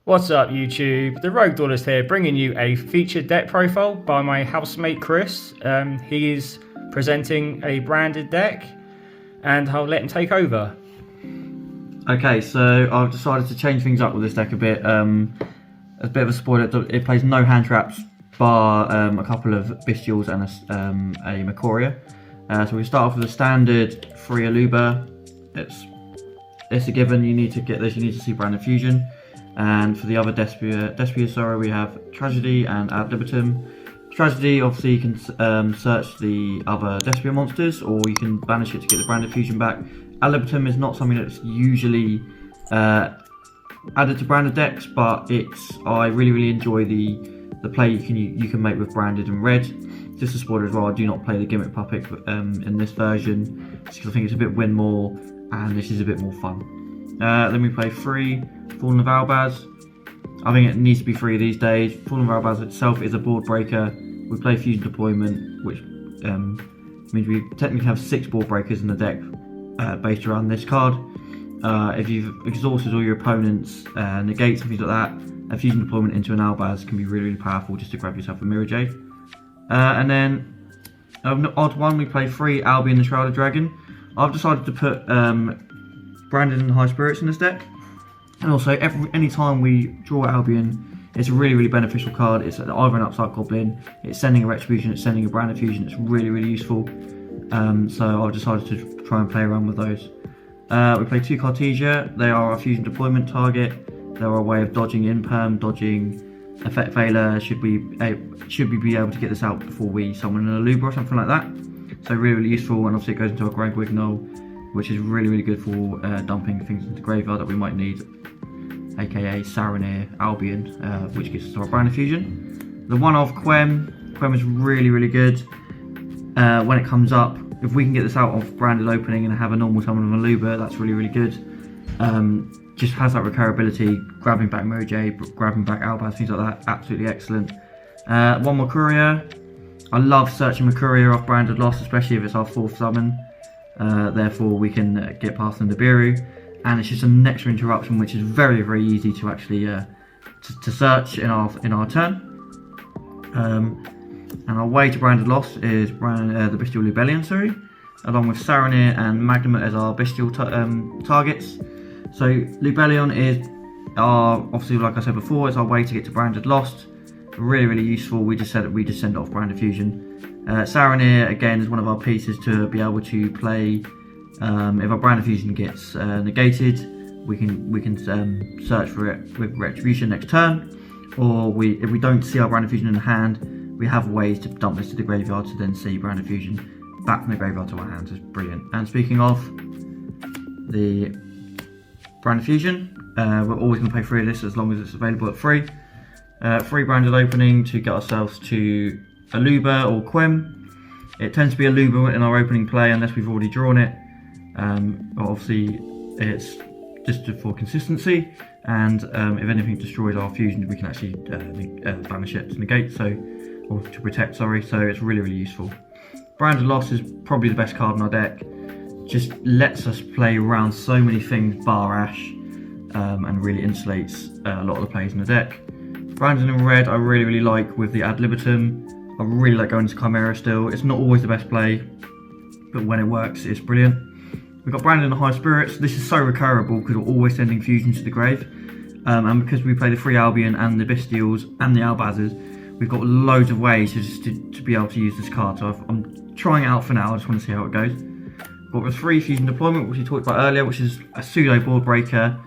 What's up YouTube, the Rogue Duelist here, bringing you a featured deck profile by my housemate Chris. He is presenting a branded deck and I'll let him take over. Okay, so I've decided to change things up with this deck a bit. As a bit of a spoiler, it plays no hand traps bar a couple of Bestials and a Macoria. So we start off with a standard free Aluba. It's a given, you need to get this, you need to see Branded Fusion. And for the other Despia, we have Tragedy and Ad Libitum. Tragedy, obviously you can search the other Despia monsters, or you can banish it to get the Branded Fusion back. Ad Libitum is not something that's usually added to branded decks, but I really enjoy the play you can make with branded and red. Just a spoiler as well, I do not play the Gimmick Puppet in this version, because I think it's a bit win more, and this is a bit more fun. Then we play 3 Fallen of Albaz. I think it needs to be free these days. Fallen of Albaz itself is a board breaker. We play Fusion Deployment, which means we technically have 6 board breakers in the deck based around this card. If you've exhausted all your opponents' negates and things like that, a Fusion Deployment into an Albaz can be really powerful just to grab yourself a Mirror Jade. And then odd one, we play 3 Albion the Shrouded Dragon. I've decided to put Branded and High Spirits in this deck. And also, any time we draw Albion, it's a really beneficial card. It's either an Upside Goblin, it's sending a Retribution, it's sending a Branded Fusion. It's really useful. So I've decided to try and play around with those. We play 2 Cartesia. They are our Fusion Deployment target. They're a way of dodging Imperm, dodging Effect Failure. Should we be able to get this out before we summon an Aluba or something like that? So really useful, and obviously it goes into a Grand Wignall, which is really good for dumping things into graveyard that we might need, aka Saronir, Albion, which gives us our Branded Fusion. The one of Quem is really good. When it comes up, if we can get this out of branded opening and have a normal summon of Aluba, that's really good. Just has that recurability, grabbing back Mirror Jade, grabbing back Albaz, things like that, absolutely excellent. One more Courier. I love searching Macoria off branded loss, especially if it's our 4th summon. Therefore we can get past the Nibiru, and it's just an extra interruption which is very easy to actually to search in our turn. And our way to branded loss is the Bestial Lubellion, along with Saronir and Magnum as our Bestial targets. So Lubellion is obviously, like I said before, it's our way to get to branded lost. Really useful. We just send it off Branded Fusion. Saronir again is one of our pieces to be able to play. If our Branded Fusion gets negated, we can search for it with Retribution next turn, or if we don't see our Branded Fusion in hand, we have ways to dump this to the graveyard to then see Branded Fusion back from the graveyard to our hands. It's brilliant. And speaking of the Branded Fusion, we're always going to play 3 of this as long as it's available at 3. 3 branded opening to get ourselves to Aluba or Quem. It tends to be Aluba in our opening play unless we've already drawn it. Obviously it's just for consistency, and if anything destroys our fusion, we can actually banish it to negate, or to protect, sorry. So it's really useful. Branded Loss is probably the best card in our deck. Just lets us play around so many things bar Ash, and really insulates a lot of the plays in the deck. Branded in red I really like with the Ad Libitum. I really like going to Chimera still. It's not always the best play, but when it works it's brilliant. We've got Branded in High Spirits. This is so recurable because we're always sending fusions to the grave, and because we play the 3 Albion and the Bestials and the Albazes, we've got loads of ways to be able to use this card. So I'm trying it out for now. I just want to see how it goes. Got the 3 Fusion Deployment, which we talked about earlier, which is a pseudo board breaker.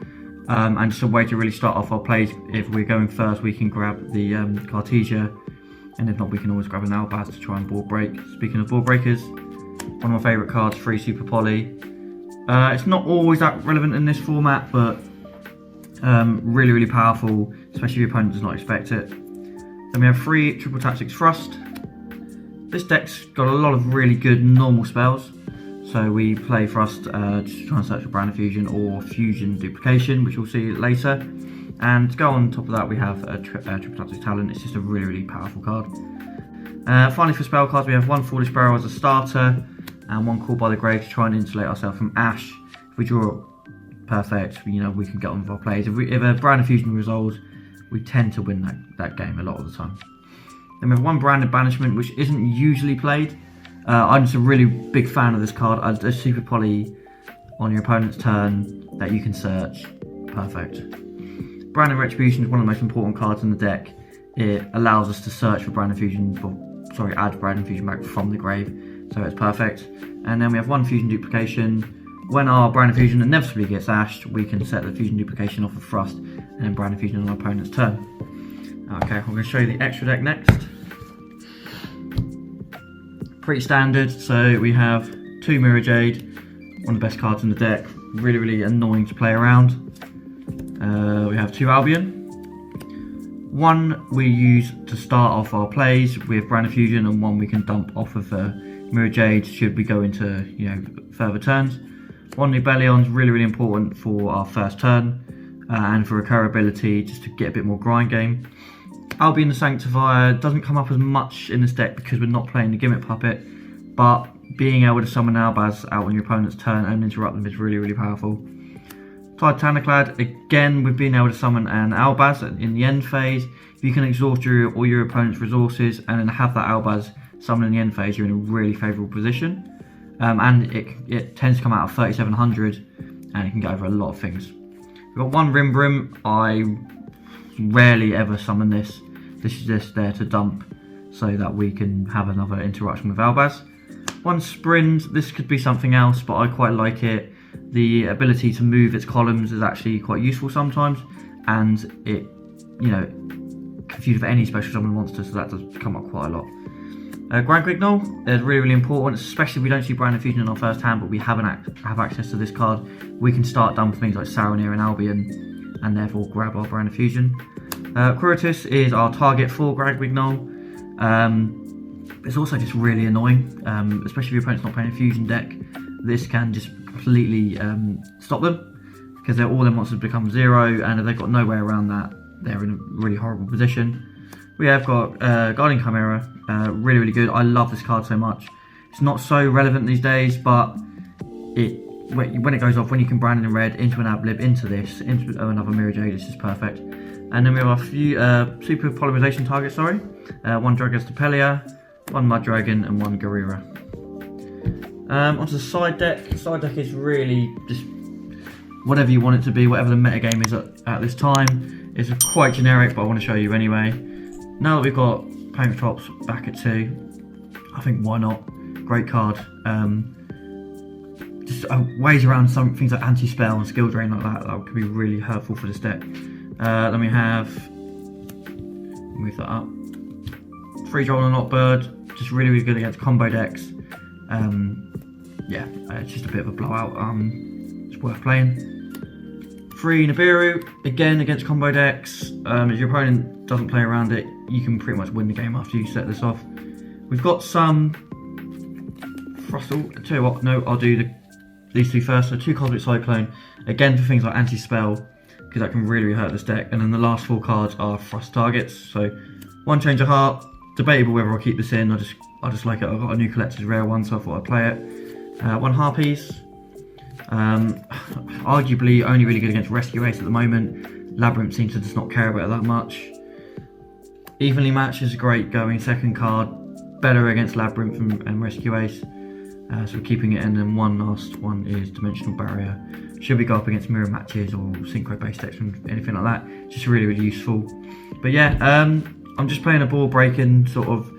And just a way to really start off our plays. If we're going first, we can grab the Cartesia, and if not, we can always grab an Albaz to try and board break. Speaking of board breakers, one of my favourite cards, 3 Super Poly. It's not always that relevant in this format, but really powerful, especially if your opponent does not expect it. Then we have 3 Triple Tactics Thrust. This deck's got a lot of really good normal spells. So we play Thrust to try and search for Branded Fusion or Fusion Duplication, which we'll see later. And to go on top of that, we have a Triple Tactics Talent. It's just a really powerful card. Finally, for spell cards, we have 1 Foolish Sparrow as a starter, and 1 Call by the Grave to try and insulate ourselves from Ash. If we draw perfect, we can get on with our plays. If a Branded Fusion resolves, we tend to win that game a lot of the time. Then we have one Branded Banishment, which isn't usually played. I'm just a really big fan of this card. A Super Poly on your opponent's turn that you can search. Perfect. Branded Retribution is one of the most important cards in the deck. It allows us to search for Branded Fusion, add Branded Fusion back from the grave, so it's perfect. And then we have one Fusion Duplication. When our Branded Fusion inevitably gets ashed, we can set the Fusion Duplication off of Thrust and then Branded Fusion on our opponent's turn. Okay, I'm going to show you the extra deck next. Pretty standard, so we have 2 Mirror Jade, one of the best cards in the deck, really annoying to play around. We have 2 Albion. One we use to start off our plays with Branded Fusion, and one we can dump off of Mirror Jade should we go into further turns. One Nubelion's really important for our first turn and for recurability, just to get a bit more grind game. Albion the Sanctifier doesn't come up as much in this deck because we're not playing the Gimmick Puppet, but being able to summon Albaz out on your opponent's turn and interrupt them is really powerful. Titaniclad, again, with being able to summon an Albaz in the end phase, if you can exhaust all your opponent's resources and then have that Albaz summon in the end phase, you're in a really favourable position. And it tends to come out of 3700 and it can get over a lot of things. We've got one Rimbrim. I rarely ever summon this. This is just there to dump so that we can have another interaction with Albaz. One Sprint. This could be something else, but I quite like it. The ability to move its columns is actually quite useful sometimes, and it, confused with any special summon monster, so that does come up quite a lot. Grand Quignal is really important, especially if we don't see Branded Fusion in our first hand, but we have access to this card. We can start dumping things like Saronir and Albion, and therefore grab our Branded Fusion. Quiritus is our target for Grand Quignal. It's also just really annoying, especially if your opponent's not playing a fusion deck. This can just completely stop them, because all their monsters become 0, and if they've got no way around that, they're in a really horrible position. We have got Guardian Chimera, really good. I love this card so much. It's not so relevant these days, but when it goes off, when you can brand it in red into an Ablib, into another Mirror Jade, it's just perfect. And then we have a few super polymerization targets, one Dragon's Tepelia, one Mud Dragon, and one Garira. Onto the side deck. The side deck is really just whatever you want it to be, whatever the metagame is at this time. It's quite generic, but I want to show you anyway. Now that we've got Paintrops back at 2, I think why not? Great card. Just ways around some things like anti-spell and skill drain like that could be really hurtful for this deck. Then we have, move that up, 3 Droll and Not Bird, just really good against combo decks. It's just a bit of a blowout. It's worth playing. 3 Nibiru, again against combo decks. If your opponent doesn't play around it, you can pretty much win the game after you set this off. We've got some Thrustle. Tell you what, no, I'll do these 2 first. So 2 Cosmic Cyclone, again for things like anti-spell, because that can really hurt this deck. And then the last 4 cards are Thrust targets. So 1 Change of Heart, debatable whether I'll keep this in. I just like it. I've got a new collector's rare one, so I thought I'd play it. 1 Harpies. Arguably only really good against Rescue Ace at the moment. Labyrinth seems to just not care about it that much. Evenly Matched is great going second card, better against Labyrinth and Rescue Ace. So we're keeping it, and then one last one is Dimensional Barrier. Should we go up against mirror matches or synchro based decks and anything like that, just really useful. But yeah, I'm just playing a ball breaking sort of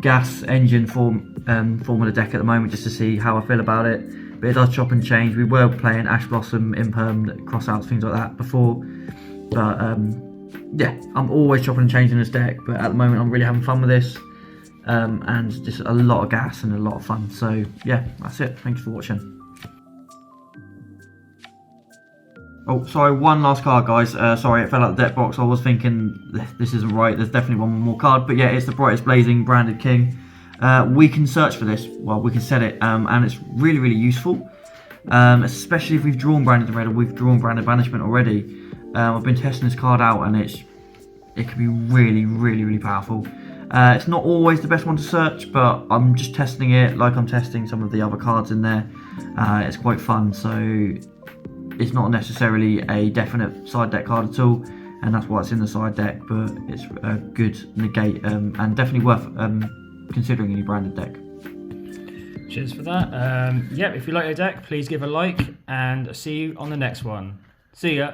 gas engine form of the deck at the moment, just to see how I feel about it. But it does chop and change. We were playing Ash Blossom, Imperm, crossouts, things like that before. But yeah, I'm always chopping and changing this deck. But at the moment, I'm really having fun with this. And just a lot of gas and a lot of fun. So yeah, that's it. Thanks for watching. Oh, sorry, one last card, guys. Sorry, it fell out the deck box. I was thinking this isn't right. There's definitely one more card. But yeah, it's the Brightest Blazing Branded King. We can search for this. Well, we can set it. And it's really useful. Especially if we've drawn Branded Red or we've drawn Branded Banishment already. I've been testing this card out, and it can be really powerful. It's not always the best one to search, but I'm just testing it like I'm testing some of the other cards in there. It's quite fun, so it's not necessarily a definite side deck card at all. and that's why it's in the side deck. But it's a good negate and definitely worth considering any branded deck. Cheers for that. If you like your deck, please give a like, and see you on the next one. See ya.